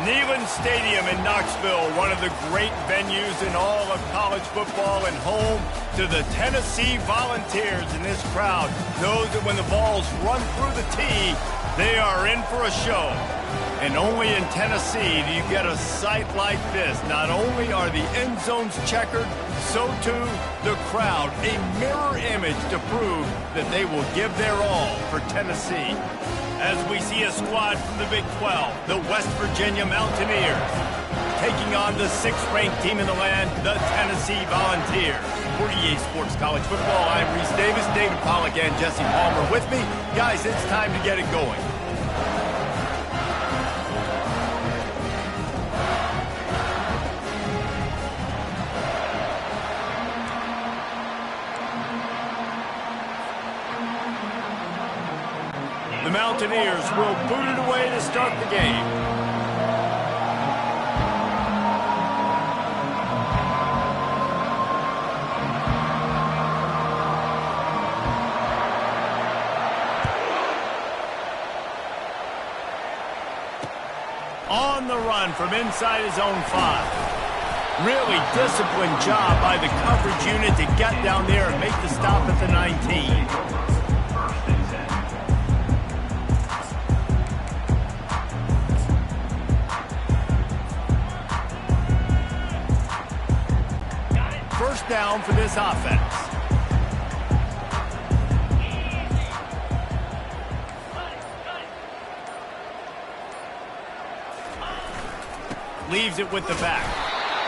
Neyland Stadium in Knoxville, one of the great venues in all of college football and home to the Tennessee Volunteers. And this crowd knows that when the Vols run through the tee, they are in for a show. And only in Tennessee do you get a sight like this. Not only are the end zones checkered, so too the crowd, a mirror image to prove that they will give their all for Tennessee. As we see a squad from the Big 12, the West Virginia Mountaineers, taking on the 6th-ranked team in the land, the Tennessee Volunteers. For EA Sports College Football, I'm Reese Davis, David Pollack, and Jesse Palmer with me. Guys, it's time to get it going. The Mountaineers will boot it away to start the game. On the run from inside his own 5. Really disciplined job by the coverage unit to get down there and make the stop at the 19. First down for this offense. Leaves it with the back.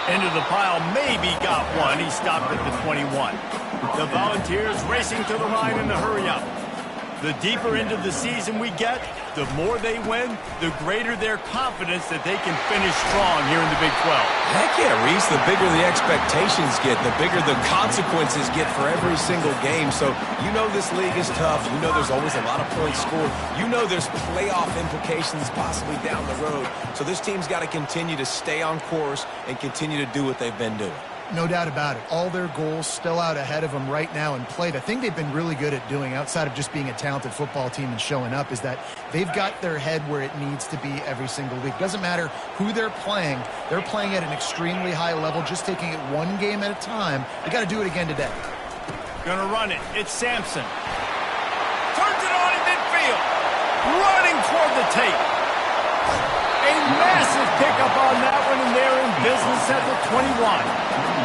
Into the pile, maybe got one. He stopped at the 21. The Volunteers racing to the line in the hurry-up. The deeper into the season we get, the more they win, the greater their confidence that they can finish strong here in the Big 12. Heck yeah, Reese. The bigger the expectations get, the bigger the consequences get for every single game. So you know this league is tough. You know there's always a lot of points scored. You know there's playoff implications possibly down the road. So this team's got to continue to stay on course and continue to do what they've been doing. No doubt about it. All their goals still out ahead of them right now in play. The thing they've been really good at doing, outside of just being a talented football team and showing up, is that they've got their head where it needs to be every single week. Doesn't matter who they're playing at an extremely high level, just taking it one game at a time. They got to do it again today. Gonna run it. It's Sampson. Turns it on in midfield. Running toward the tape. A massive pickup on that one, and they're in business at the 21.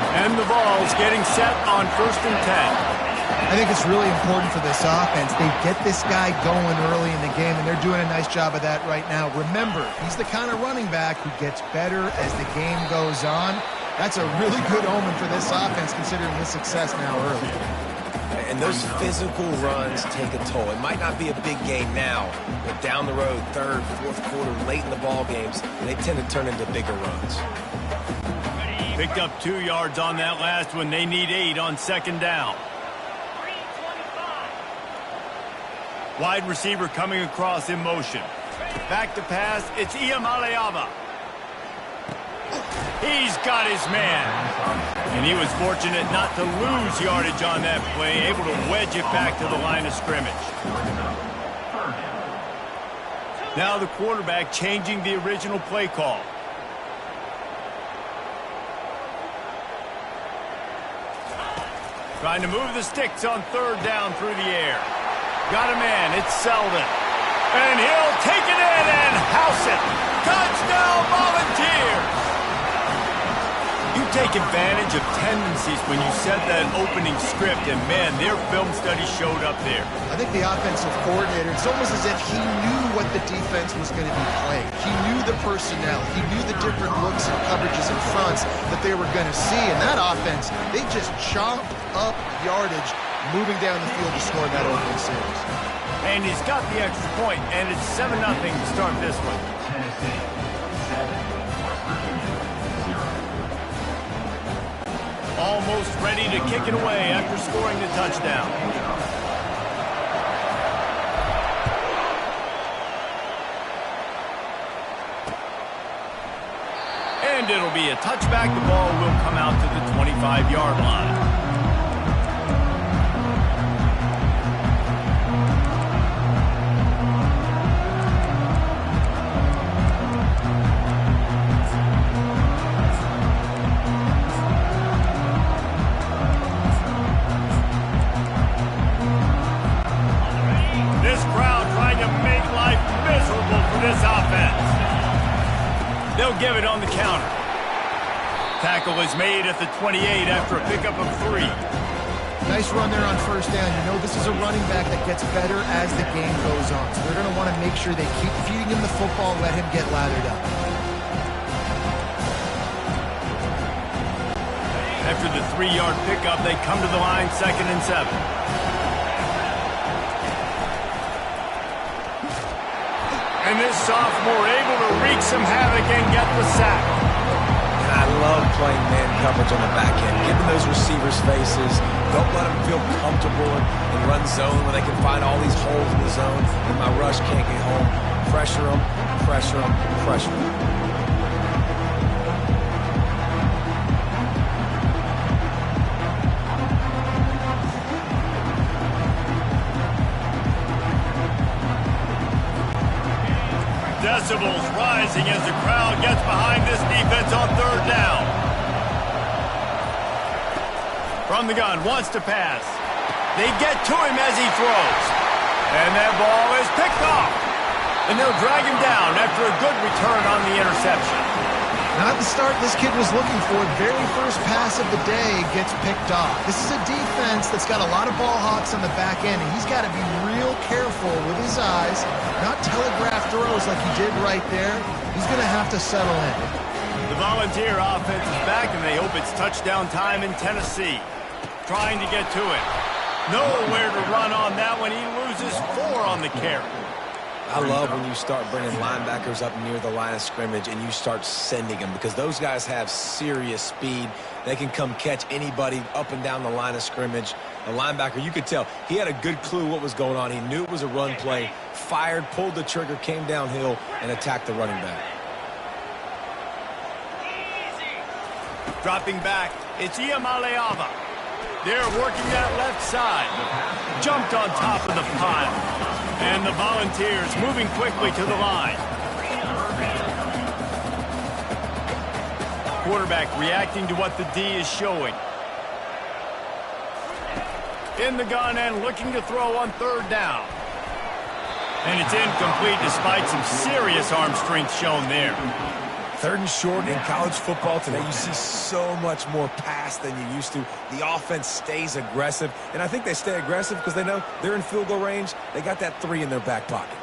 And the Vols getting set on 1st and 10. I think it's really important for this offense. They get this guy going early in the game, and they're doing a nice job of that right now. Remember, he's the kind of running back who gets better as the game goes on. That's a really good omen for this offense, considering his success now early. And those physical runs take a toll. It might not be a big game now, but down the road, 3rd, 4th quarter, late in the ball games, they tend to turn into bigger runs. Picked up 2 yards on that last one. They need 8 on 2nd down. Wide receiver coming across in motion. Back to pass. It's Iamaleava. He's got his man. And he was fortunate not to lose yardage on that play, able to wedge it back to the line of scrimmage. Now the quarterback changing the original play call. Trying to move the sticks on 3rd down through the air. Got a man. It's Selden. And he'll take it in and house it. Touchdown, Volunteers! You take advantage of tendencies when you set that opening script, and man, their film study showed up there. I think the offensive coordinator, it's almost as if he knew what the defense was going to be playing. He knew the personnel. He knew the different looks and coverages and fronts that they were going to see. And that offense, they just chopped up yardage, moving down the field to score that opening series. And he's got the extra point, and it's 7-0 to start this one. Almost ready to kick it away after scoring the touchdown. And it'll be a touchback. The ball will come out to the 25-yard line. They'll give it on the counter. Tackle is made at the 28 after a pickup of 3. Nice run there on first down. You know this is a running back that gets better as the game goes on. So they're going to want to make sure they keep feeding him the football and let him get lathered up. After the 3-yard pickup, they come to the line, 2nd and 7. And this sophomore able to wreak some havoc and get the sack. And I love playing man coverage on the back end, giving those receivers faces. Don't let them feel comfortable and run zone when they can find all these holes in the zone and my rush can't get home. Pressure them, pressure them, pressure them. Decibels rising as the crowd gets behind this defense on 3rd down. From the gun, wants to pass. They get to him as he throws. And that ball is picked off. And they'll drag him down after a good return on the interception. Not the start this kid was looking for. Very first pass of the day gets picked off. This is a defense that's got a lot of ball hawks on the back end, and he's got to be real careful with his eyes, not telegraph throws like he did right there. He's going to have to settle in. The Volunteer offense is back, and they hope it's touchdown time in Tennessee. Trying to get to it. Nowhere to run on that one. He loses 4 on the carry. I love when you start bringing linebackers up near the line of scrimmage and you start sending them because those guys have serious speed. They can come catch anybody up and down the line of scrimmage. The linebacker, you could tell, he had a good clue what was going on. He knew it was a run play, fired, pulled the trigger, came downhill, and attacked the running back. Dropping back, it's Iamaleava. They're working that left side. Jumped on top of the pile. And the Volunteers moving quickly to the line. Quarterback reacting to what the D is showing. In the gun and looking to throw on 3rd down. And it's incomplete despite some serious arm strength shown there. 3rd and short in college football today, you see so much more pass than you used to. The offense stays aggressive, and I think they stay aggressive because they know they're in field goal range. They got that 3 in their back pocket.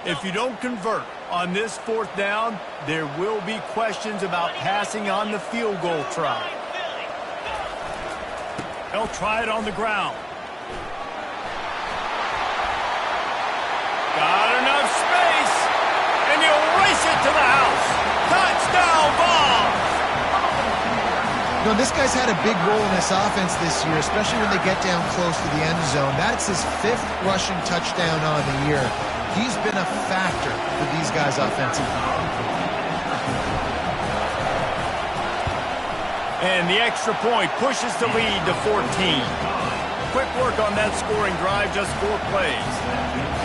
If you don't convert on this 4th down, there will be questions about passing on the field goal try. They'll try it on the ground. Got enough space, and he'll race it to the house. Touchdown, Vols! You know, this guy's had a big role in this offense this year, especially when they get down close to the end zone. That's his 5th rushing touchdown on the year. He's been a factor for these guys offensively. And the extra point pushes the lead to 14. Quick work on that scoring drive, just 4 plays.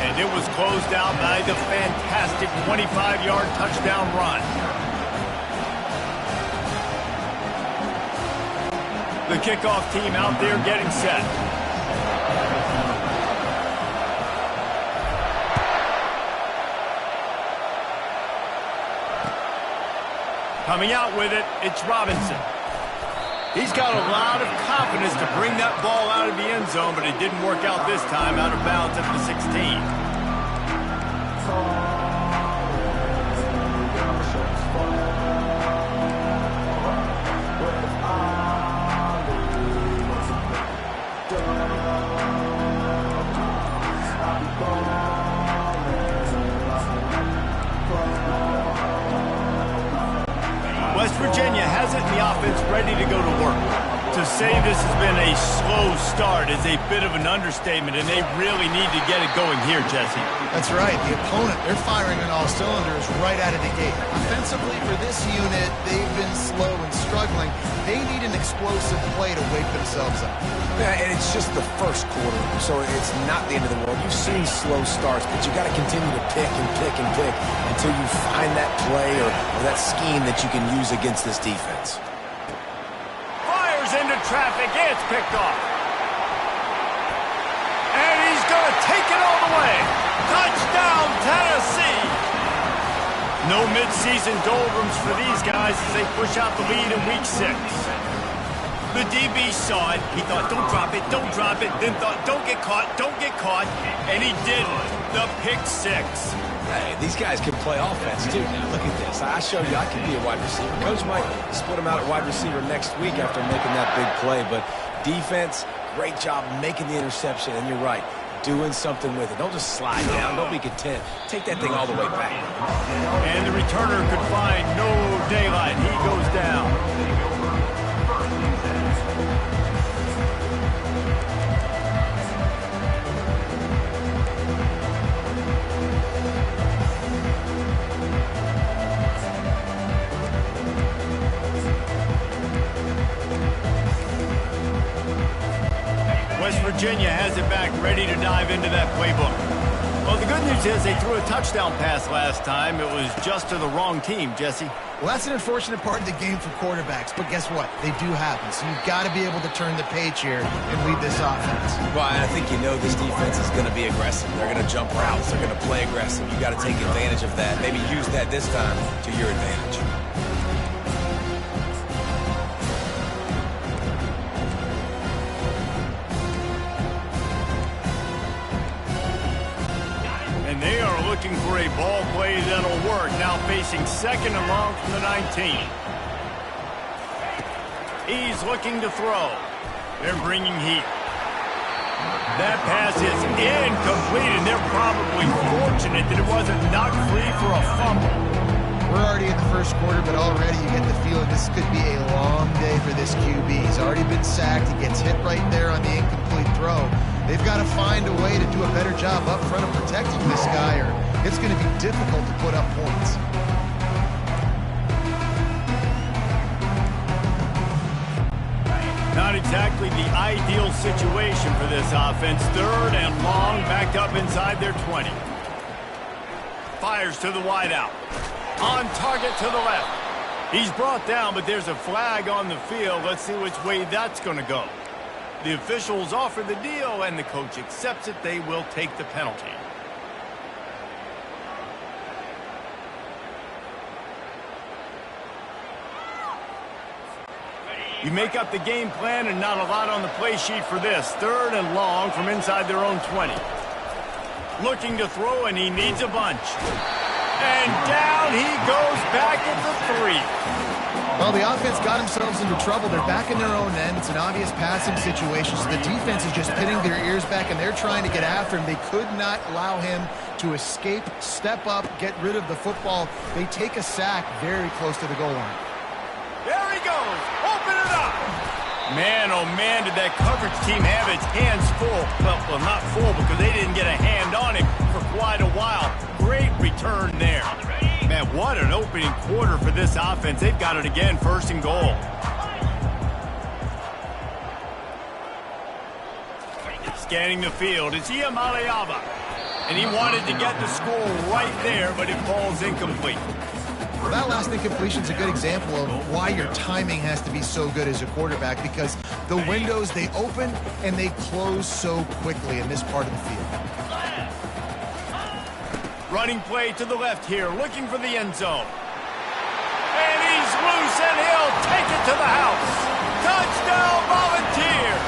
And it was closed out by the fantastic 25-yard touchdown run. The kickoff team out there getting set. Coming out with it, it's Robinson. He's got a lot of confidence to bring that ball out of the end zone, but it didn't work out this time, out of bounds at the 16. West Virginia has it in the offense ready to go to work. To say this has been a slow start is a bit of an understatement, and they really need to get it going here, Jesse. That's right. The opponent, they're firing on all cylinders right out of the gate. Offensively, for this unit, they've been slow and struggling. They need an explosive play to wake themselves up. Yeah, and it's just the first quarter, so it's not the end of the world. You've seen slow starts, but you got to continue to pick and pick and pick until you find that play or that scheme that you can use against this defense. Fires into traffic, it's picked off. And he's going to take it all the way. Touchdown, Tennessee. No midseason doldrums for these guys as they push out the lead in week 6. The DB saw it. He thought, don't drop it, don't drop it. Then thought, don't get caught, don't get caught. And he didn't. The pick 6. Hey, these guys can play offense, too. Now, look at this. I showed you I can be a wide receiver. Coach might split him out at wide receiver next week after making that big play. But defense, great job making the interception. And you're right, doing something with it. Don't just slide down. Don't be content. Take that thing all the way back. And the returner could find no daylight. He goes down. West Virginia has it back, ready to dive into that playbook. Well, the good news is they threw a touchdown pass last time. It was just to the wrong team, Jesse. Well, that's an unfortunate part of the game for quarterbacks, but guess what? They do happen, so you've got to be able to turn the page here and lead this offense. Well, I think you know this defense is going to be aggressive. They're going to jump routes. They're going to play aggressive. You got to take advantage of that. Maybe use that this time to your advantage. And they are looking for a ball play that'll work. Now facing 2nd and long from the 19. He's looking to throw. They're bringing heat. That pass is incomplete, and they're probably fortunate that it wasn't knocked free for a fumble. We're already in the first quarter, but already you get the feeling this could be a long day for this QB. He's already been sacked. He gets hit right there on the incomplete throw. They've got to find a way to do a better job up front of protecting this guy, or it's going to be difficult to put up points. Not exactly the ideal situation for this offense. 3rd and long, backed up inside their 20. Fires to the wideout. On target to the left. He's brought down, but there's a flag on the field. Let's see which way that's going to go. The officials offer the deal, and the coach accepts it. They will take the penalty. You make up the game plan, and not a lot on the play sheet for this. 3rd and long from inside their own 20. Looking to throw, and he needs a bunch. And down he goes back at the 3. Well, the offense got themselves into trouble. They're back in their own end. It's an obvious passing situation, so the defense is just pinning their ears back, and they're trying to get after him. They could not allow him to escape, step up, get rid of the football. They take a sack very close to the goal line. There he goes. Open it up. Man, oh man, did that coverage team have its hands full. Well, not full because they didn't get a hand on him for quite a while. Great return there. Man, what an opening quarter for this offense. They've got it again, 1st and goal. Scanning the field, it's Iamaleava. And he wanted to get the score right there, but it falls incomplete. Well, that last incompletion is a good example of why your timing has to be so good as a quarterback, because the windows, they open and they close so quickly in this part of the field. Running play to the left here, looking for the end zone. And he's and he'll take it to the house. Touchdown, Volunteers!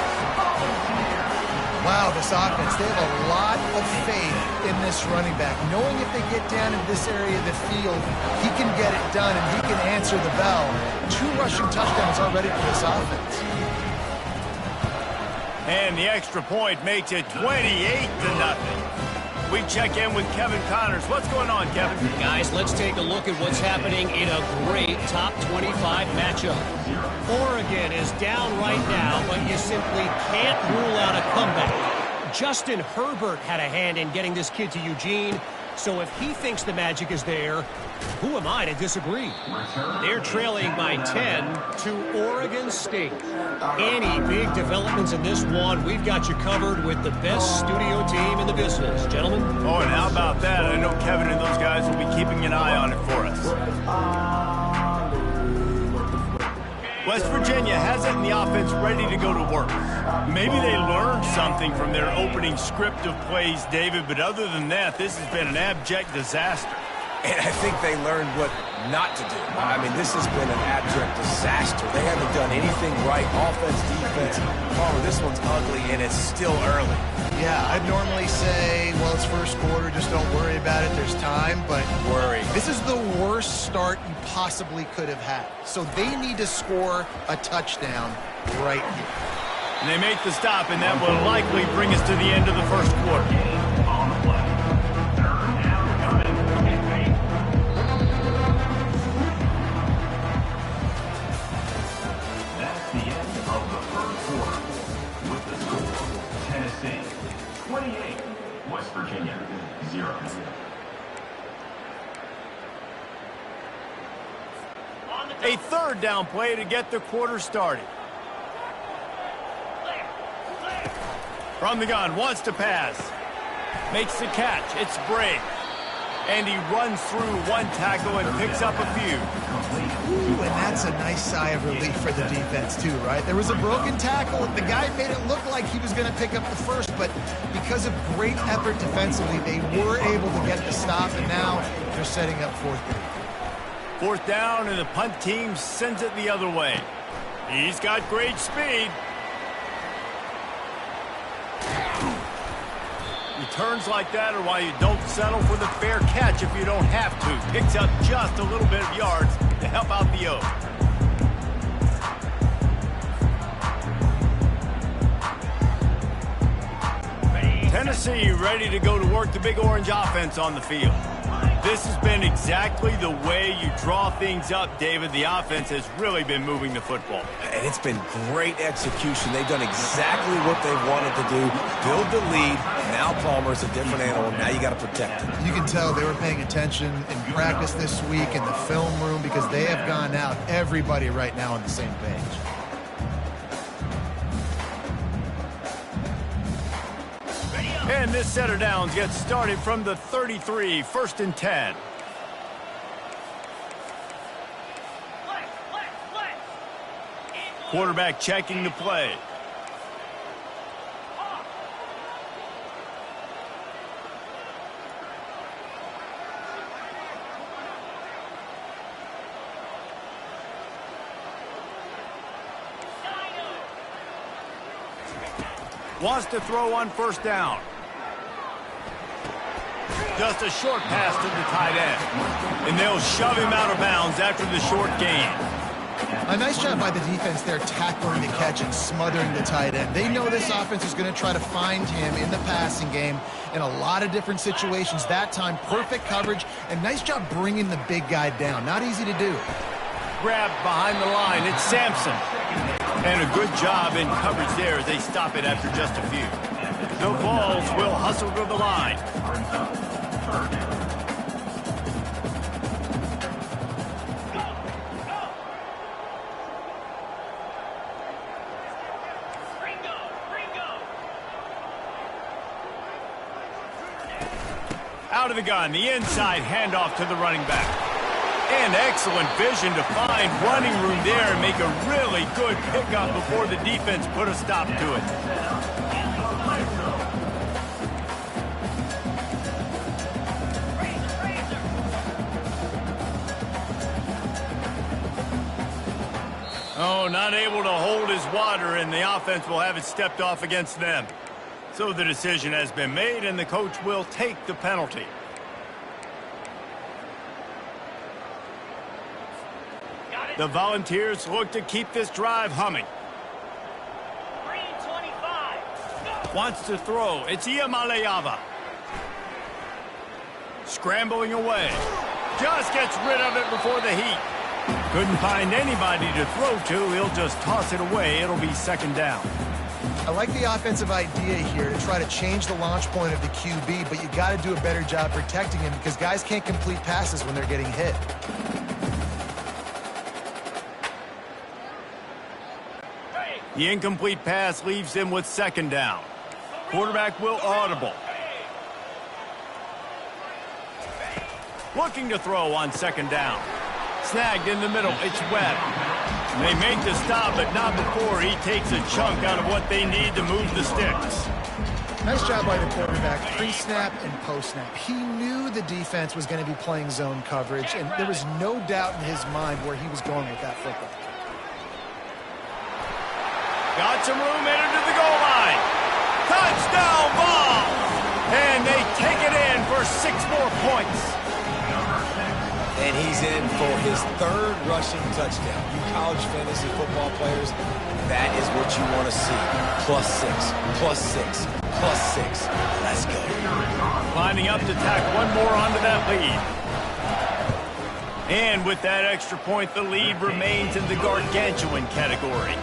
Wow, this offense, they have a lot of faith in this running back, knowing if they get down in this area of the field, he can get it done and he can answer the bell. 2 rushing touchdowns already for this offense. And the extra point makes it 28-0. We check in with Kevin Connors. What's going on, Kevin? Guys, let's take a look at what's happening in a great top 25 matchup. Oregon is down right now, but you simply can't rule out a comeback. Justin Herbert had a hand in getting this kid to Eugene, so if he thinks the magic is there, who am I to disagree? They're trailing by 10 to Oregon State. Any big developments in this one, we've got you covered with the best studio team in the business. Gentlemen? Oh, and how about that? I know Kevin and those guys will be keeping an eye on it for us. West Virginia has it in the offense ready to go to work. Maybe they learned something from their opening script of plays, David, but other than that, this has been an abject disaster. And I think they learned what not to do. I mean, this has been an abject disaster. They haven't done anything right, offense, defense. Oh, this one's ugly, and it's still early. Yeah, I'd normally say, well, it's first quarter, just don't worry about it, there's time, but Worry. this is the worst start you possibly could have had. So they need to score a touchdown right here. And they make the stop, and that will likely bring us to the end of the first quarter. That's the end of the first quarter. With the score, Tennessee 28, West Virginia 0. A third down play to get the quarter started. From the gun, wants to pass. Makes the catch. It's Brave. And he runs through one tackle and picks up a few. Ooh, and that's a nice sigh of relief for the defense too, right? There was a broken tackle. The guy made it look like he was going to pick up the first, but because of great effort defensively, they were able to get the stop, and now they're setting up fourth down. Fourth down, and the punt team sends it the other way. He's got great speed. Returns like that are why you don't settle for the fair catch if you don't have to. Picks up just a little bit of yards to help out the O. Tennessee ready to go to work the Big Orange offense on the field. This has been exactly the way you draw things up, David. The offense has really been moving the football. And it's been great execution. They've done exactly what they wanted to do. Build the lead. Now Palmer's a different animal. Now you got to protect him. You can tell they were paying attention in practice this week in the film room because they have gone out, everybody right now on the same page. And this set of downs gets started from the 33, 1st and 10. Quarterback checking the play. Wants to throw on first down. Just a short pass to the tight end. And they'll shove him out of bounds after the short gain. A nice job by the defense there tackling the catch and smothering the tight end. They know this offense is going to try to find him in the passing game in a lot of different situations. That time, perfect coverage, and nice job bringing the big guy down. Not easy to do. Grabbed behind the line. It's Sampson. And a good job in coverage there as they stop it after just a few. The Vols will hustle to the line. Out of the gun, the inside handoff to the running back. And excellent vision to find running room there and make a really good pickup before the defense put a stop to it. Oh, not able to hold his water, and the offense will have it stepped off against them. So the decision has been made, and the coach will take the penalty. The Volunteers look to keep this drive humming. 3:25. Wants to throw. It's Iamaleava. Scrambling away. Just gets rid of it before the heat. Couldn't find anybody to throw to. He'll just toss it away. It'll be second down. I like the offensive idea here to try to change the launch point of the QB, but you got to do a better job protecting him because guys can't complete passes when they're getting hit. The incomplete pass leaves him with second down. Quarterback will audible. Looking to throw on second down. Snagged in the middle. It's Webb. They make the stop, but not before he takes a chunk out of what they need to move the sticks. Nice job by the quarterback, pre-snap and post-snap. He knew the defense was going to be playing zone coverage, and there was no doubt in his mind where he was going with that football. Got some room headed to the goal line. Touchdown, Vols! And they take it in for 6 more points. And he's in for his 3rd rushing touchdown. You college fantasy football players, that is what you want to see. +6, +6, +6. Let's go. Lining up to tack one more onto that lead. And with that extra point, the lead remains in the gargantuan category.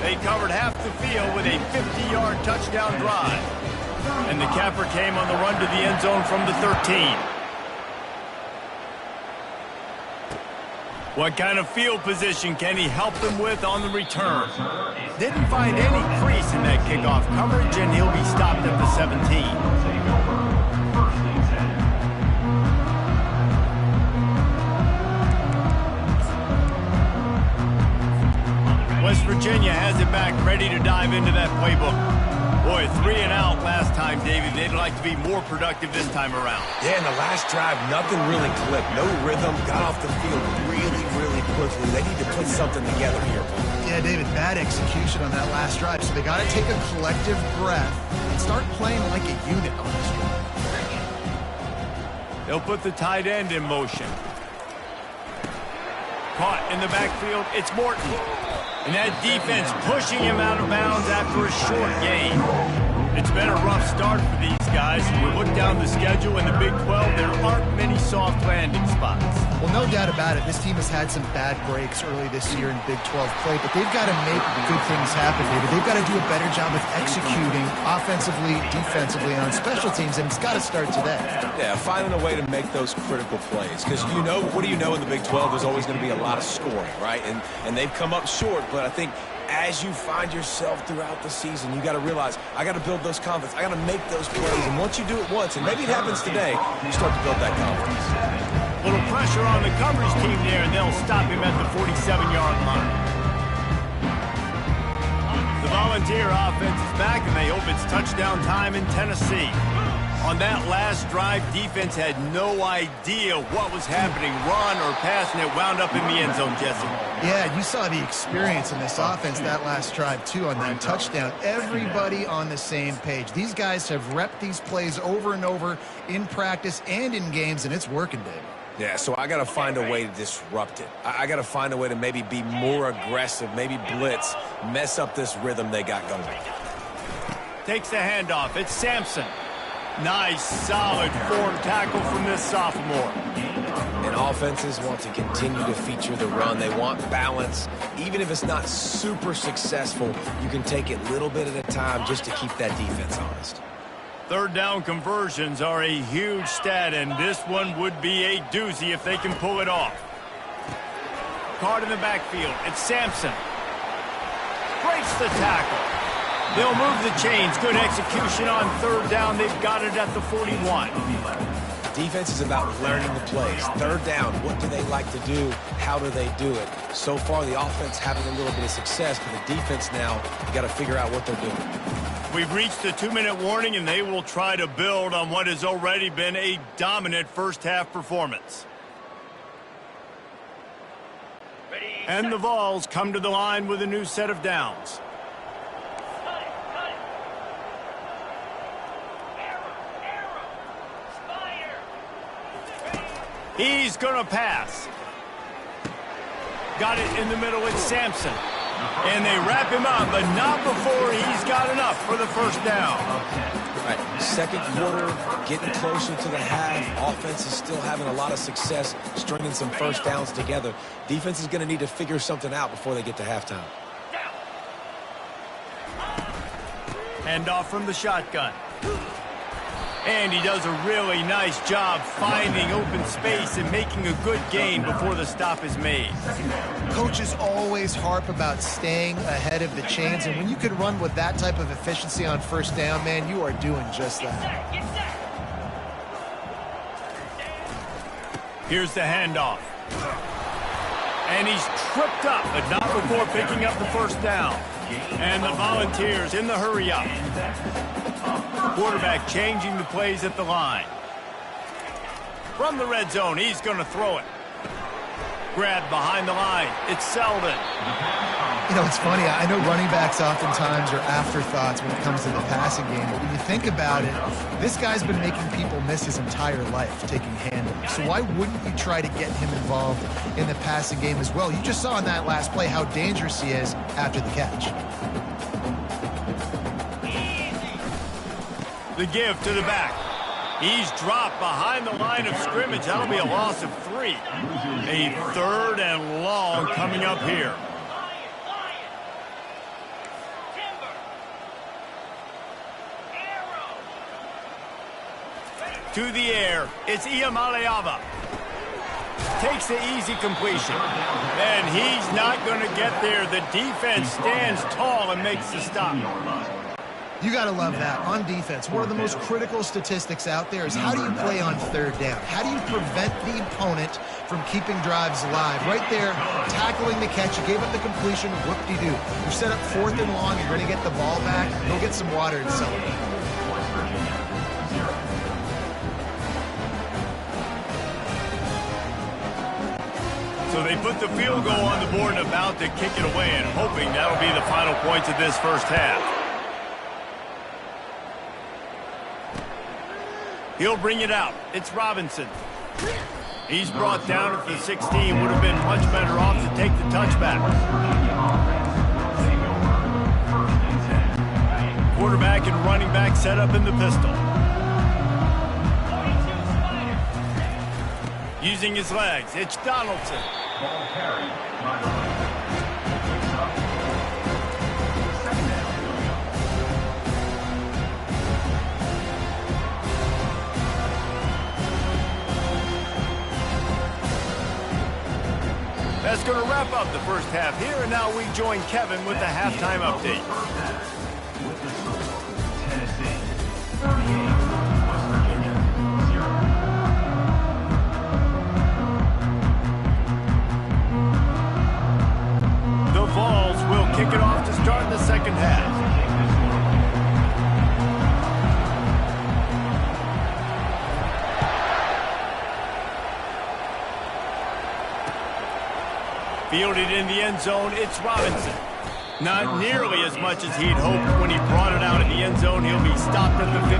They covered half the field with a 50-yard touchdown drive. And the capper came on the run to the end zone from the 13. What kind of field position can he help them with on the return? Didn't find any crease in that kickoff coverage, and he'll be stopped at the 17. West Virginia has it back, ready to dive into that playbook. Boy, 3 and out last time, David. They'd like to be more productive this time around. Yeah, in the last drive, nothing really clicked. No rhythm, got off the field really, really quickly. They need to put something together here. Yeah, David, bad execution on that last drive, so they got to take a collective breath and start playing like a unit on this drive. They'll put the tight end in motion. Caught in the backfield, it's Morton. And that defense pushing him out of bounds after a short gain. It's been a rough start for these guys. We look down the schedule in the Big 12, there aren't many soft landing spots. Well, no doubt about it. This team has had some bad breaks early this year in Big 12 play, but they've got to make good things happen, David. They've got to do a better job of executing offensively, defensively, on special teams, and it's got to start today. Yeah, finding a way to make those critical plays. Because you know, what do you know in the Big 12? There's always going to be a lot of scoring, right? And they've come up short, but I think as you find yourself throughout the season, you got to realize, I got to build those confidence. I got to make those plays. And once you do it once, and maybe it happens today, you start to build that confidence. Little pressure on the coverage team there, and they'll stop him at the 47-yard line. The Volunteer offense is back, and they hope it's touchdown time in Tennessee. On that last drive, defense had no idea what was happening, run or pass, and it wound up in the end zone, Jesse. Yeah, you saw the experience in this offense that last drive, too, on that touchdown. Everybody on the same page. These guys have repped these plays over and over in practice and in games, and it's working, David. Yeah, so I got to find a way to disrupt it. I got to find a way to maybe be more aggressive, maybe blitz, mess up this rhythm they got going. Takes the handoff. It's Sampson. Nice, solid form tackle from this sophomore. And offenses want to continue to feature the run. They want balance. Even if it's not super successful, you can take it little bit at a time just to keep that defense honest. Third down conversions are a huge stat, and this one would be a doozy if they can pull it off. Caught in the backfield. It's Sampson. Breaks the tackle. They'll move the chains. Good execution on third down. They've got it at the 41. Defense is about learning the plays. Third down, what do they like to do? How do they do it? So far, the offense having a little bit of success, but the defense now, you got to figure out what they're doing. We've reached the 2-minute warning, and they will try to build on what has already been a dominant first-half performance. And the Vols come to the line with a new set of downs. He's going to pass. Got it in the middle with Sampson. And they wrap him up, but not before he's got enough for the first down. All right, second quarter, getting closer to the half. Offense is still having a lot of success stringing some first downs together. Defense is going to need to figure something out before they get to halftime. Hand off from the shotgun. And he does a really nice job finding open space and making a good gain before the stop is made. Coaches always harp about staying ahead of the chains, and when you can run with that type of efficiency on first down, man, you are doing just that. Here's the handoff. And he's tripped up, but not before picking up the first down. And the Volunteers in the hurry up. Quarterback changing the plays at the line. From the red zone, he's going to throw it. Grabbed behind the line. It's Selden. You know, it's funny. I know running backs oftentimes are afterthoughts when it comes to the passing game, but when you think about it, this guy's been making people miss his entire life taking handoffs. So why wouldn't you try to get him involved in the passing game as well? You just saw in that last play how dangerous he is after the catch. The give to the back. He's dropped behind the line of scrimmage. That'll be a loss of 3. A third and long coming up here. To the air. It's Iamaleava. Takes the easy completion. And he's not going to get there. The defense stands tall and makes the stop. You got to love that. On defense, one of the most critical statistics out there is how do you play on third down? How do you prevent the opponent from keeping drives alive? Right there, tackling the catch. You gave up the completion. Whoop-de-doo. You set up fourth and long. You're going to get the ball back. Go get some water and celebrate. So they put the field goal on the board and about to kick it away and hoping that'll be the final points of this first half. He'll bring it out. It's Robinson. He's brought down at the 16. Would have been much better off to take the touchback. Quarterback and running back set up in the pistol. Using his legs, it's Donaldson. Ball carried by That's going to wrap up the first half here, and now we join Kevin with the halftime update. with the score, Tennessee 38, West Virginia 0. The Vols will kick it off to start the second half. Fielded in the end zone, it's Robinson. Not nearly as much as he'd hoped when he brought it out in the end zone. He'll be stopped at the 15.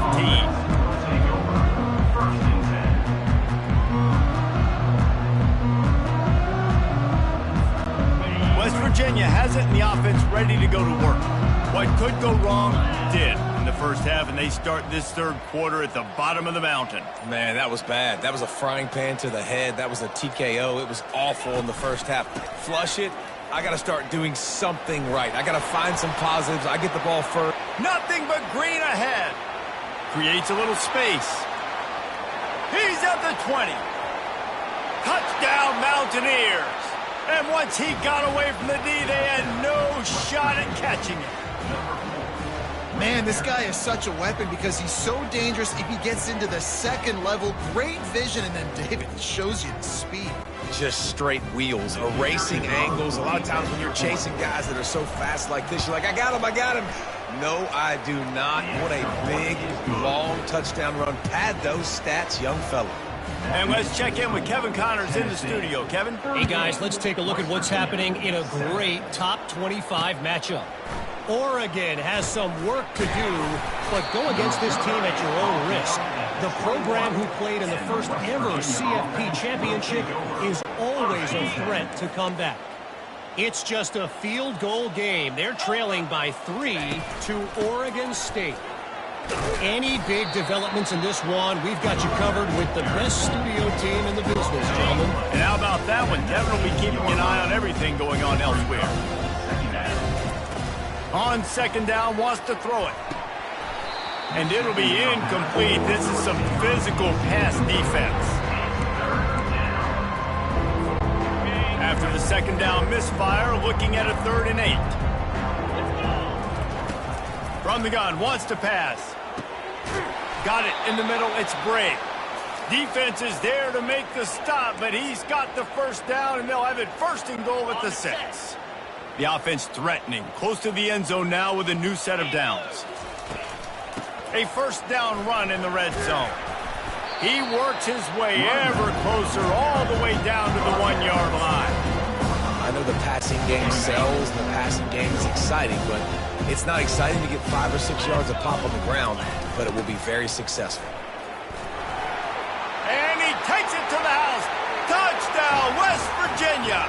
Take over, 1st and 10. West Virginia has it and the offense ready to go to work. What could go wrong did in the first half, and they start this third quarter at the bottom of the mountain. Man, that was bad. That was a frying pan to the head. That was a TKO. It was awful in the first half. Flush it. I got to start doing something right. I got to find some positives. I get the ball first. Nothing but green ahead. Creates a little space. He's at the 20. Touchdown, Mountaineers. And once he got away from the D, they had no shot at catching it. Man, this guy is such a weapon because he's so dangerous if he gets into the second level. Great vision, and then David shows you the speed. Just straight wheels, erasing angles. A lot of times when you're chasing guys that are so fast like this, you're like, I got him, I got him. No, I do not. What a big, long touchdown run. Pad those stats, young fella. And let's check in with Kevin Connors in the studio. Kevin? Hey, guys, let's take a look at what's happening in a great top 25 matchup. Oregon has some work to do, but go against this team at your own risk. The program who played in the first ever CFP championship is always a threat to come back. It's just a field goal game. They're trailing by 3 to Oregon State. Any big developments in this one, we've got you covered with the best studio team in the business, gentlemen. And how about that one? Kevin will be keeping an eye on everything going on elsewhere. On second down, wants to throw it. And it'll be incomplete. This is some physical pass defense. After the second down misfire, looking at a 3rd and 8. From the gun, wants to pass. Got it in the middle, it's Bray. Defense is there to make the stop, but he's got the first down, and they'll have it 1st and goal at the 6. The offense threatening, close to the end zone now with a new set of downs. A 1st down run in the red zone. He works his way ever closer all the way down to the 1-yard line. I know the passing game sells, the passing game is exciting, but it's not exciting to get 5 or 6 yards of pop on the ground, but it will be very successful. And he takes it to the house. Touchdown, West Virginia.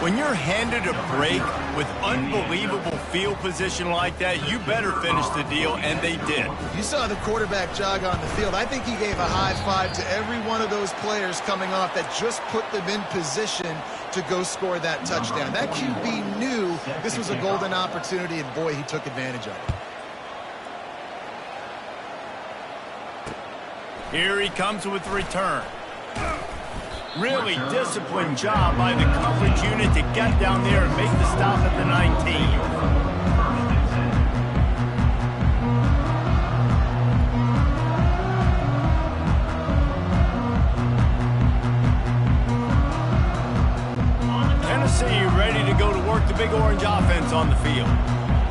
When you're handed a break with unbelievable field position like that, you better finish the deal, and they did. You saw the quarterback jog on the field. I think he gave a high five to every one of those players coming off that just put them in position to go score that touchdown. That QB knew this was a golden opportunity, and boy, he took advantage of it. Here he comes with the return. Really disciplined job by the coverage unit to get down there and make the stop at the 19. Tennessee ready to go to work the Big Orange offense on the field.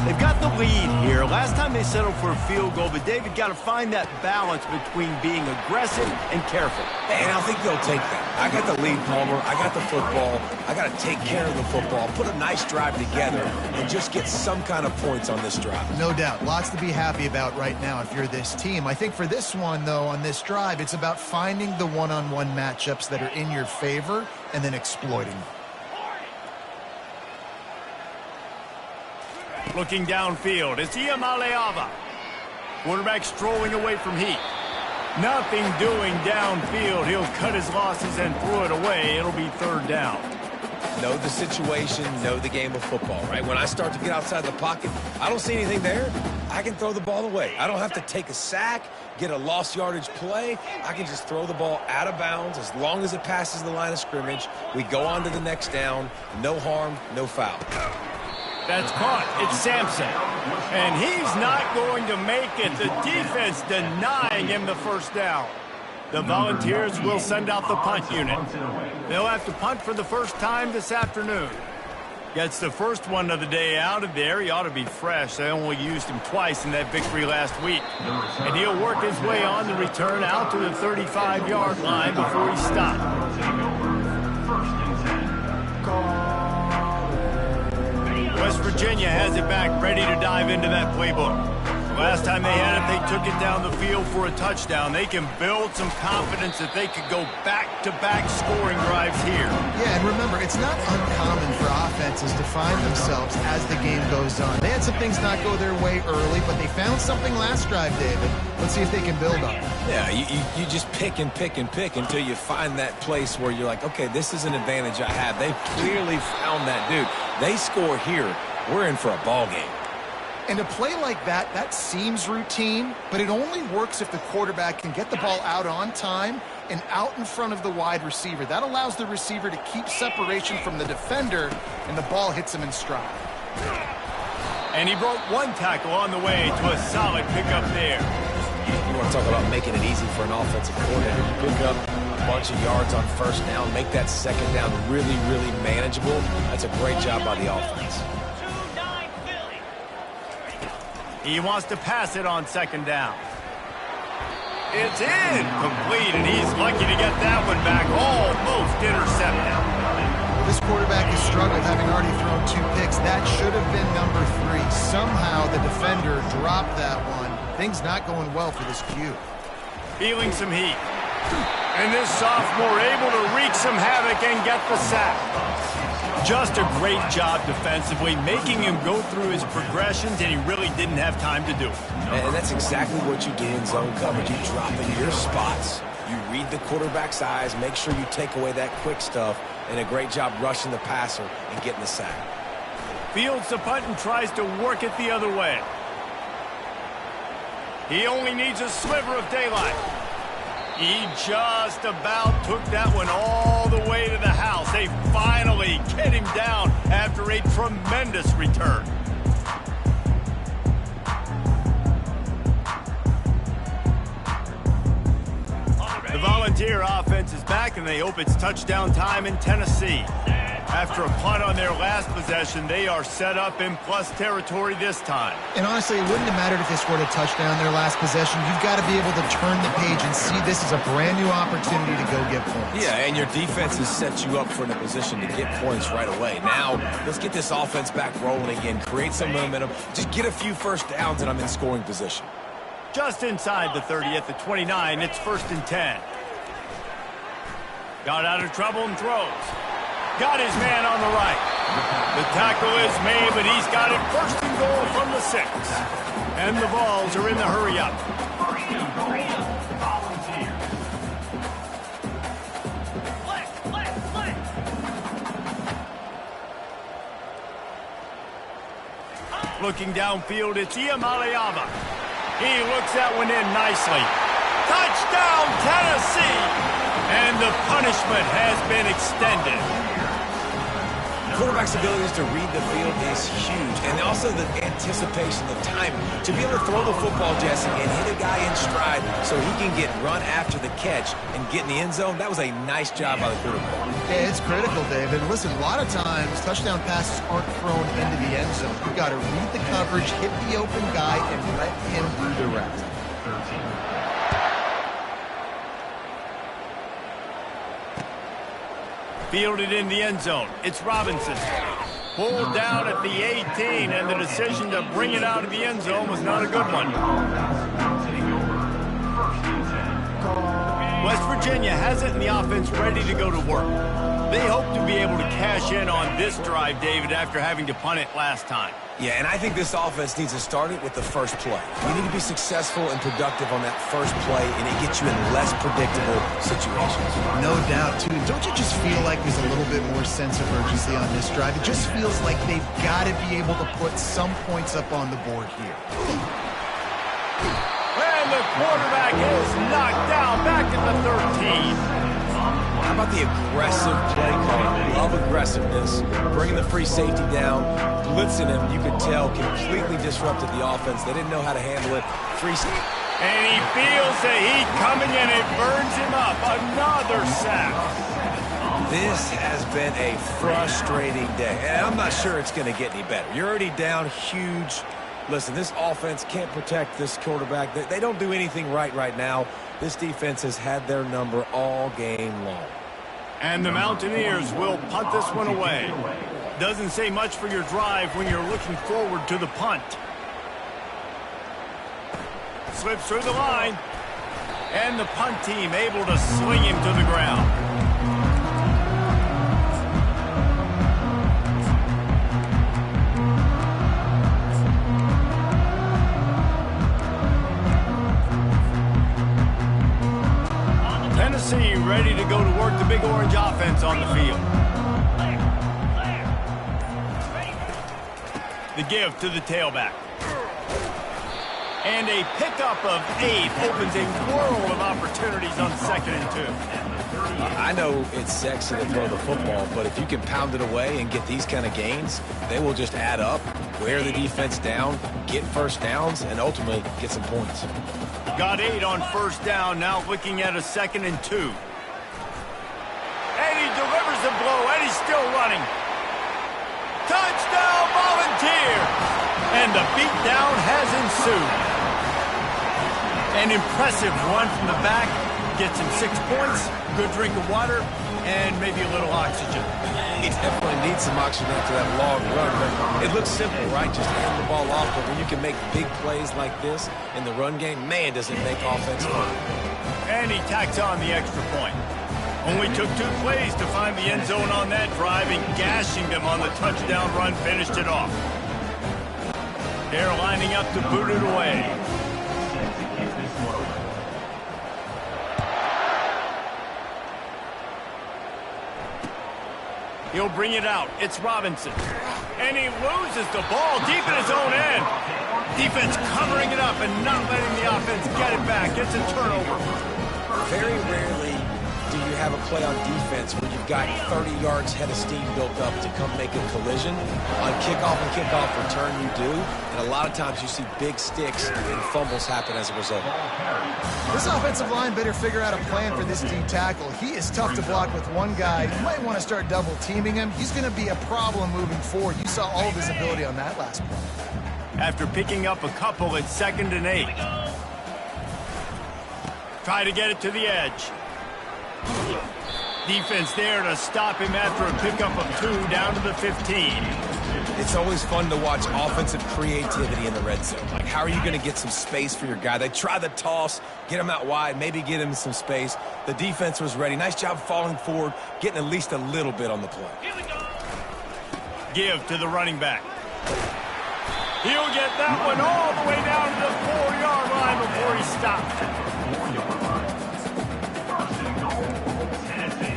They've got the lead here. Last time they settled for a field goal, but David got to find that balance between being aggressive and careful. And I think they'll take that. I got the lead, Palmer. I got the football. I got to take care of the football, put a nice drive together, and just get some kind of points on this drive. No doubt. Lots to be happy about right now if you're this team. I think for this one, though, on this drive, it's about finding the one-on-one matchups that are in your favor and then exploiting them. Looking downfield, it's Iamaleava. Quarterback strolling away from heat. Nothing doing downfield. He'll cut his losses and throw it away. It'll be 3rd down. Know the situation, know the game of football, right? When I start to get outside the pocket, I don't see anything there. I can throw the ball away. I don't have to take a sack, get a lost yardage play. I can just throw the ball out of bounds as long as it passes the line of scrimmage. We go on to the next down. No harm, no foul. That's caught. It's Sampson. And he's not going to make it. The defense denying him the 1st down. The Volunteers will send out the punt unit. They'll have to punt for the first time this afternoon. Gets the first one of the day out of there. He ought to be fresh. They only used him twice in that victory last week. And he'll work his way on the return out to the 35-yard line before he stopped. West Virginia has it back, ready to dive into that playbook. Last time they had it, they took it down the field for a touchdown. They can build some confidence that they could go back-to-back scoring drives here. Yeah, and remember, it's not uncommon for offenses to find themselves as the game goes on. They had some things not go their way early, but they found something last drive, David. Let's see if they can build on it. Yeah, you just pick and pick and pick until you find that place where you're like, okay, this is an advantage I have. They clearly found that dude. They score here, we're in for a ball game. And a play like that, that seems routine, but it only works if the quarterback can get the ball out on time and out in front of the wide receiver. That allows the receiver to keep separation from the defender, and the ball hits him in stride. And he broke one tackle on the way to a solid pickup there. You want to talk about making it easy for an offensive coordinator. You pick up a bunch of yards on 1st down, make that 2nd down really, really manageable. That's a great job by the offense. He wants to pass it on 2nd down. It's incomplete, and he's lucky to get that one back. Almost intercepted. This quarterback has struggled, having already thrown 2 picks. That should have been number 3. Somehow the defender dropped that one. Things not going well for this Q. Feeling some heat. And this sophomore able to wreak some havoc and get the sack. Just a great job defensively, making him go through his progressions, and he really didn't have time to do it. And that's exactly what you do in zone coverage. You drop into your spots. You read the quarterback's eyes, make sure you take away that quick stuff, and a great job rushing the passer and getting the sack. Fields the punt and tries to work it the other way. He only needs a sliver of daylight. He just about took that one all the way to the house. They finally get him down after a tremendous return. The Volunteer offense is back, and they hope it's touchdown time in Tennessee. After a punt on their last possession, they are set up in plus territory this time. And honestly, it wouldn't have mattered if they scored a touchdown their last possession. You've got to be able to turn the page and see this as a brand new opportunity to go get points. Yeah, and your defense has set you up for a position to get points right away. Now, let's get this offense back rolling again, create some momentum, just get a few first downs, and I'm in scoring position. Just inside the 30 at the 29, it's 1st and 10. Got out of trouble and throws. Got his man on the right. The tackle is made, but he's got it 1st and goal from the 6. And the Vols are in the hurry up. Looking downfield, it's Iamaleava. He looks that one in nicely. Touchdown, Tennessee! And the punishment has been extended. Quarterback's abilities to read the field is huge, and also the anticipation, the timing. To be able to throw the football, Jesse, and hit a guy in stride so he can get run after the catch and get in the end zone, that was a nice job by the quarterback. Yeah, it's critical, David. Listen, a lot of times touchdown passes aren't thrown into the end zone. You've got to read the coverage, hit the open guy, and let him redirect. Fielded in the end zone. It's Robinson. Pulled down at the 18, and the decision to bring it out of the end zone was not a good one. West Virginia has it in the offense ready to go to work. They hope to be able to cash in on this drive, David, after having to punt it last time. Yeah, and I think this offense needs to start it with the first play. You need to be successful and productive on that first play, and it gets you in less predictable situations. No doubt, too. Don't you just feel like there's a little bit more sense of urgency on this drive? It just feels like they've got to be able to put some points up on the board here. And the quarterback is knocked down back at the 13. How about the aggressive play call? Love aggressiveness, bringing the free safety down, blitzing him. You could tell completely disrupted the offense. They didn't know how to handle it. Free safety. And he feels the heat coming, and it burns him up. Another sack. This has been a frustrating day, and I'm not sure it's going to get any better. You're already down huge. Listen, this offense can't protect this quarterback. They don't do anything right now. This defense has had their number all game long. And the Mountaineers will punt this one away. Doesn't say much for your drive when you're looking forward to the punt. Slips through the line. And the punt team able to sling him to the ground. Tennessee ready to go to work the Big Orange offense on the field. The give to the tailback. And a pickup of 8 opens a world of opportunities on 2nd and 2. I know it's sexy to throw the football, but if you can pound it away and get these kind of gains, they will just add up, wear the defense down, get first downs, and ultimately get some points. Got 8 on 1st down, now looking at a 2nd and 2. And he delivers the blow, and he's still running. Touchdown, Volunteer! And the beatdown has ensued. An impressive run from the back. Gets him 6 points, good drink of water, and maybe a little oxygen. He definitely needs some oxygen after that long run, but it looks simple, right? Just hand the ball off, but when you can make big plays like this in the run game, man, does it make offense fun. And he tacks on the extra point. Only took 2 plays to find the end zone on that drive, and gashing them on the touchdown run finished it off. They're lining up to boot it away. He'll bring it out. It's Robinson. And he loses the ball deep in his own end. Defense covering it up and not letting the offense get it back. It's a turnover. Very rarely do you have a play on defense where you've got 30 yards head of steam built up to come make a collision. On kickoff and kickoff return, you do. And a lot of times you see big sticks and fumbles happen as a result. This offensive line better figure out a plan for this D tackle. He is tough to block with one guy. You might want to start double teaming him. He's going to be a problem moving forward. You saw all of his ability on that last play. After picking up a couple, it's 2nd and 8. Try to get it to the edge. Defense there to stop him after a pickup of 2 down to the 15. It's always fun to watch offensive creativity in the red zone. Like, how are you going to get some space for your guy? They try the toss, get him out wide, maybe get him some space. The defense was ready. Nice job falling forward, getting at least a little bit on the play. Give to the running back. He'll get that one all the way down to the 4-yard line before he stopped. 4-yard line. First and goal, Tennessee.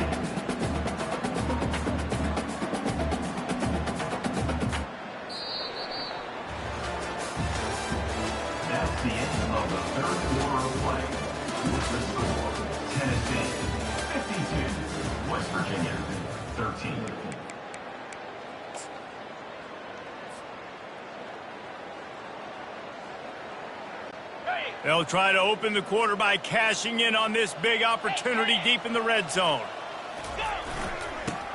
That's the end of the 3rd quarter of play. With the score, Tennessee 52, West Virginia 13. They'll try to open the quarter by cashing in on this big opportunity deep in the red zone.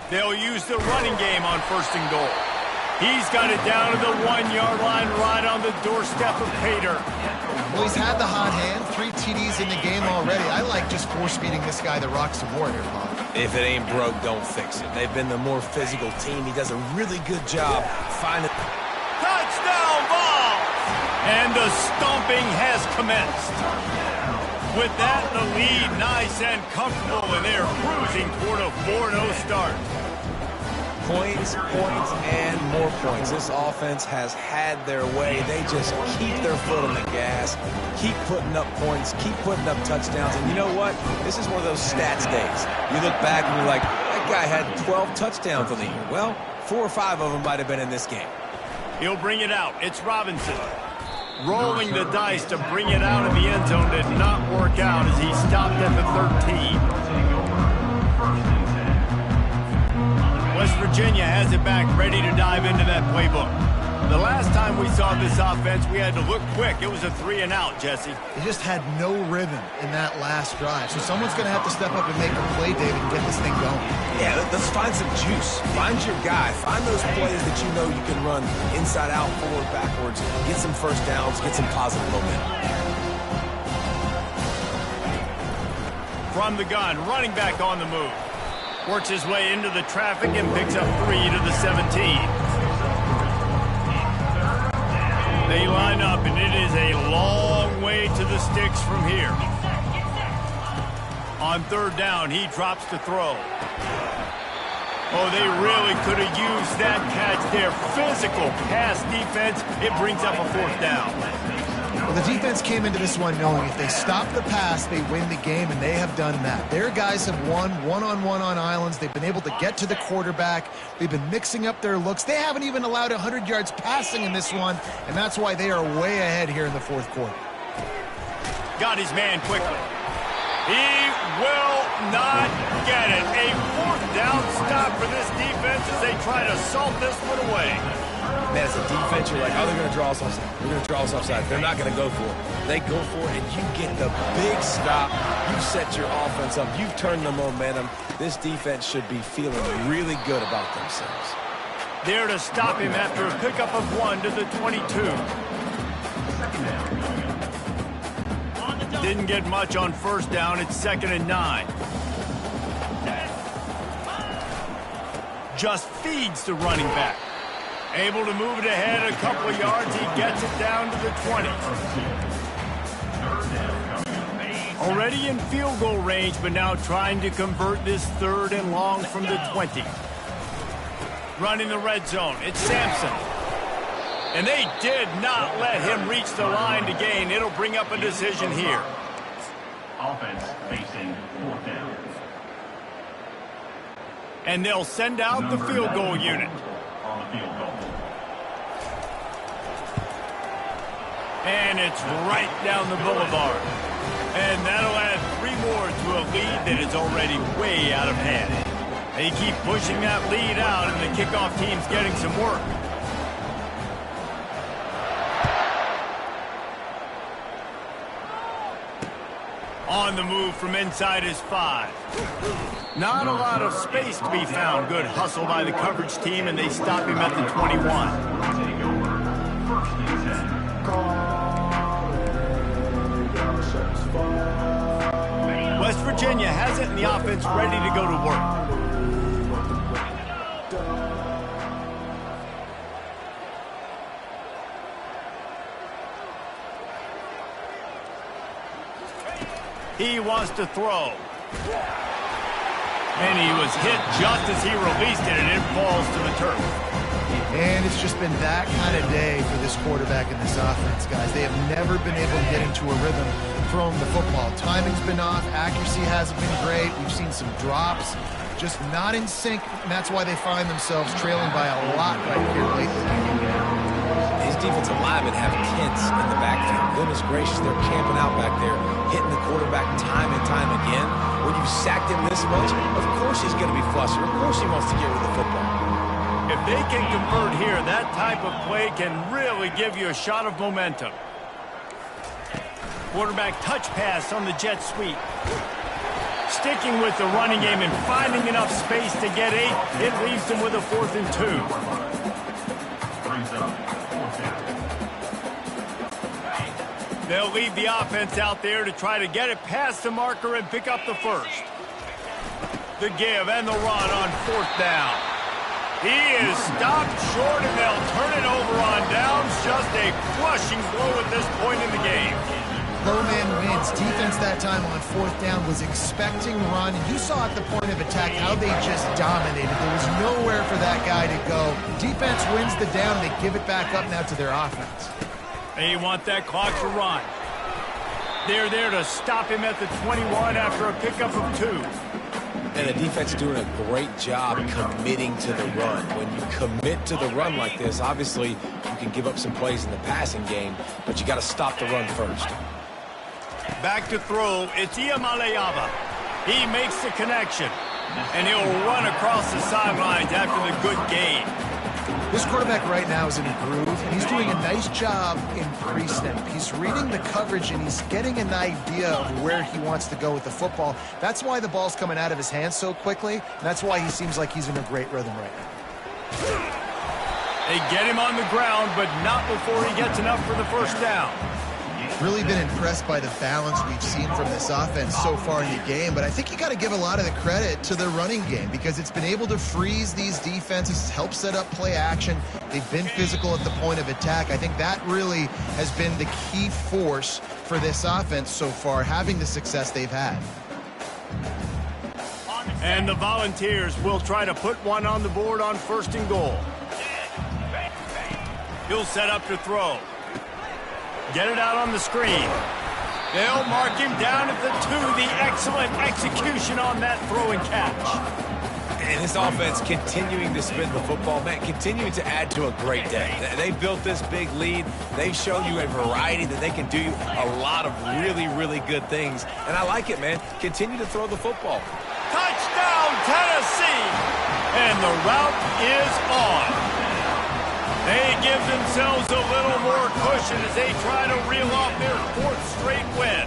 They'll use the running game on 1st and goal. He's got it down to the 1-yard line right on the doorstep of Pater. Well, he's had the hot hand, 3 TDs in the game already. I like just force-feeding this guy the rock some more here, Bob. If it ain't broke, don't fix it. They've been the more physical team. He does a really good job finding... Touchdown, Vols! And the stomping has commenced. With that, the lead nice and comfortable, and they're cruising toward a 4-0 start. Points, and more points. This offense has had their way. They just keep their foot on the gas, keep putting up points, keep putting up touchdowns. And you know what? This is one of those stats days. You look back and you're like, that guy had 12 touchdowns on the year. Well, 4 or 5 of them might have been in this game. He'll bring it out. It's Robinson. Rolling the dice to bring it out of the end zone did not work out as he stopped at the 13. West Virginia has it back, ready to dive into that playbook. The last time we saw this offense, we had to look quick. It was a 3-and-out, Jesse. They just had no rhythm in that last drive. So someone's going to have to step up and make a play, David, and get this thing going. Yeah, let's find some juice. Find your guy. Find those plays that you know you can run inside out, forward, backwards. Get some first downs. Get some positive momentum. From the gun, running back on the move. Works his way into the traffic and picks up 3 to the 17. They line up, and it is a long way to the sticks from here. On 3rd down, he drops to throw. Oh, they really could have used that catch there. Physical pass defense. It brings up a 4th down. Well, the defense came into this one knowing if they stop the pass, they win the game, and they have done that. Their guys have won one-on-one on islands. They've been able to get to the quarterback. They've been mixing up their looks. They haven't even allowed 100 yards passing in this one, and that's why they are way ahead here in the 4th quarter. Got his man quickly. He will not get it. A 4th down stop for this defense as they try to salt this one away. Man, as a defense, you're like, oh, they're going to draw us offside. They're going to draw us offside. They're not going to go for it. They go for it, and you get the big stop. You've set your offense up. You've turned the momentum. This defense should be feeling really good about themselves. There to stop him after a pickup of 1 to the 22. On the didn't get much on first down. It's 2nd and 9. Just feeds the running back. Able to move it ahead a couple of yards. He gets it down to the 20. Already in field goal range, but now trying to convert this 3rd and long from the 20. Running the red zone. It's Sampson. And they did not let him reach the line to gain. It'll bring up a decision here. Offense facing 4th down. And they'll send out the field goal unit. On the field goal. And it's right down the boulevard. And that'll add 3 more to a lead that is already way out of hand. They keep pushing that lead out, and the kickoff team's getting some work. On the move from inside his 5. Not a lot of space to be found. Good hustle by the coverage team, and they stop him at the 21. Take over. 1st and 10. West Virginia has it, and the offense ready to go to work. He wants to throw. And he was hit just as he released it, and it falls to the turf. And it's just been that kind of day for this quarterback and this offense, guys. They have never been able to get into a rhythm throwing the football. Timing's been off. Accuracy hasn't been great. We've seen some drops. Just not in sync, and that's why they find themselves trailing by a lot right here lately. These defensive linemen have tents in the backfield. Goodness gracious, they're camping out back there, hitting the quarterback time and time again. When you've sacked him this much, of course he's going to be flustered. Of course he wants to get rid of the football. If they can convert here, that type of play can really give you a shot of momentum. Quarterback touch pass on the jet sweep. Sticking with the running game and finding enough space to get 8, it leaves them with a 4th and 2. Brings up 4th down. They'll leave the offense out there to try to get it past the marker and pick up the 1st. The give and the run on 4th down. He is stopped short, and they'll turn it over on downs. Just a crushing blow at this point in the game. Low man wins. Defense that time on 4th down was expecting run. You saw at the point of attack how they just dominated. There was nowhere for that guy to go. Defense wins the down. They give it back up now to their offense. They want that clock to run. They're there to stop him at the 21 after a pickup of 2. And the defense is doing a great job committing to the run. When you commit to the run like this, obviously you can give up some plays in the passing game, but you got to stop the run first. Back to throw, it's Iamaleava. He makes the connection, and he'll run across the sidelines after the good gain. This quarterback right now is in a groove, and he's doing a nice job in pre-snap. He's reading the coverage, and he's getting an idea of where he wants to go with the football. That's why the ball's coming out of his hands so quickly, and that's why he seems like he's in a great rhythm right now. They get him on the ground, but not before he gets enough for the 1st down. Really been impressed by the balance we've seen from this offense so far in the game, but I think you got to give a lot of the credit to the running game because it's been able to freeze these defenses, help set up play action. They've been physical at the point of attack. I think that really has been the key force for this offense so far, having the success they've had. And the Volunteers will try to put one on the board on 1st and goal. He'll set up to throw. Get it out on the screen. They'll mark him down at the 2. The excellent execution on that throw and catch. And this offense continuing to spin the football, man, continuing to add to a great day. They built this big lead. They've shown you a variety that they can do a lot of really, really good things. And I like it, man. Continue to throw the football. Touchdown, Tennessee! And the route is on. They give themselves a little more cushion as they try to reel off their 4th straight win.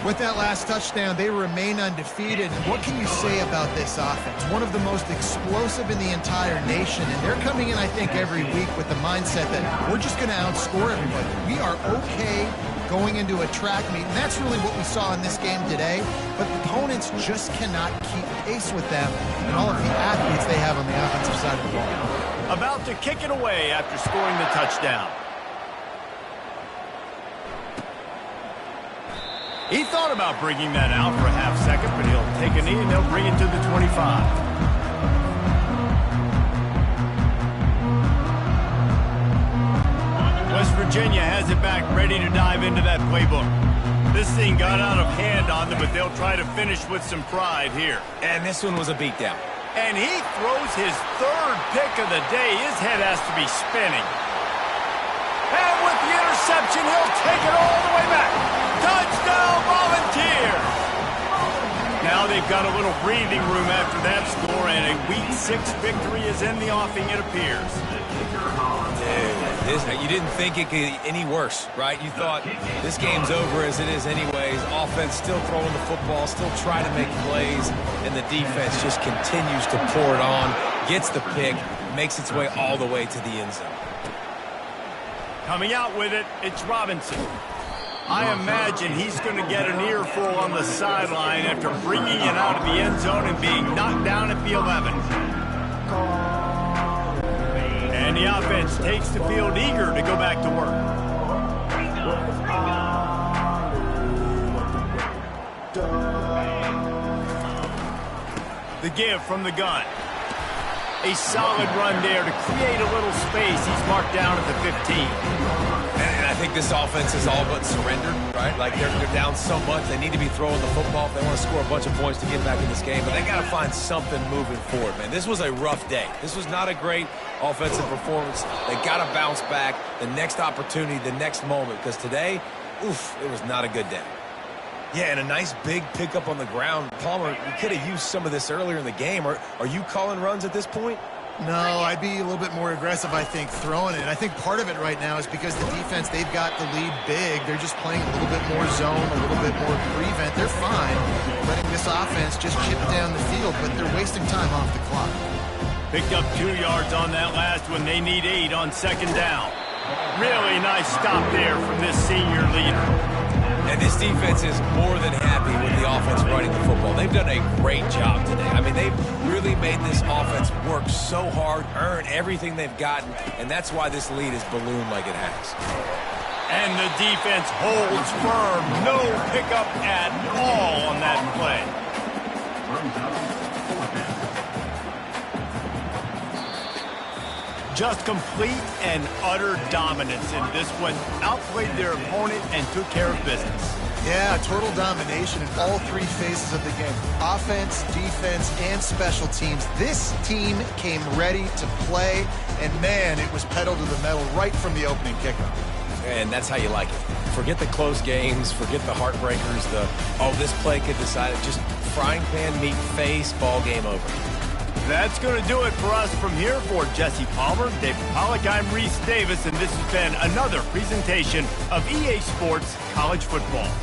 With that last touchdown, they remain undefeated. And what can you say about this offense? One of the most explosive in the entire nation. And they're coming in, I think, every week with the mindset that we're just going to outscore everybody. We are okay going into a track meet, and that's really what we saw in this game today. But the opponents just cannot keep pace with them and all of the athletes they have on the offensive side of the ball. About to kick it away after scoring the touchdown. He thought about bringing that out for a half second, but he'll take a knee and they'll bring it to the 25. West Virginia has it back, ready to dive into that playbook. This thing got out of hand on them, but they'll try to finish with some pride here. And this one was a beatdown. And he throws his third pick of the day. His head has to be spinning. And with the interception, he'll take it all the way back. Touchdown, Volunteers! Now they've got a little breathing room after that score, and a Week 6 victory is in the offing, it appears. You didn't think it could get any worse, right? You thought this game's over as it is anyways. Offense still throwing the football, still trying to make plays, and the defense just continues to pour it on, gets the pick, makes its way all the way to the end zone. Coming out with it, it's Robinson. I imagine he's going to get an earful on the sideline after bringing it out of the end zone and being knocked down at the 11. And the offense takes the field eager to go back to work. The give from the gun. A solid run there to create a little space. He's marked down at the 15. And I think this offense is all but surrendered, right? Like they're down so much, they need to be throwing the football if they want to score a bunch of points to get back in this game. But they got to find something moving forward, man. This was a rough day. This was not a great offensive performance. They got to bounce back. The next opportunity, the next moment, because today, oof, it was not a good day. Yeah, and a nice big pickup on the ground. Palmer, you could have used some of this earlier in the game. Are you calling runs at this point? No, I'd be a little bit more aggressive, I think, throwing it. I think part of it right now is because the defense, they've got the lead big. They're just playing a little bit more zone, a little bit more prevent. They're fine letting this offense just chip down the field, but they're wasting time off the clock. Picked up 2 yards on that last one. They need 8 on second down. Really nice stop there from this senior leader. And this defense is more than happy with the offense running the football. They've done a great job today. I mean, they've really made this offense work so hard, earn everything they've gotten, and that's why this lead is ballooned like it has. And the defense holds firm. No pickup at all on that play. Just complete and utter dominance in this one. Outplayed their opponent and took care of business. Yeah, total domination in all 3 phases of the game. Offense, defense, and special teams. This team came ready to play, and man, it was pedal to the metal right from the opening kickoff. And that's how you like it. Forget the close games, forget the heartbreakers, this play could decide it. Just frying pan, meat face, ball game over. That's going to do it for us from here. For Jesse Palmer, David Pollack, I'm Reese Davis, and this has been another presentation of EA Sports College Football.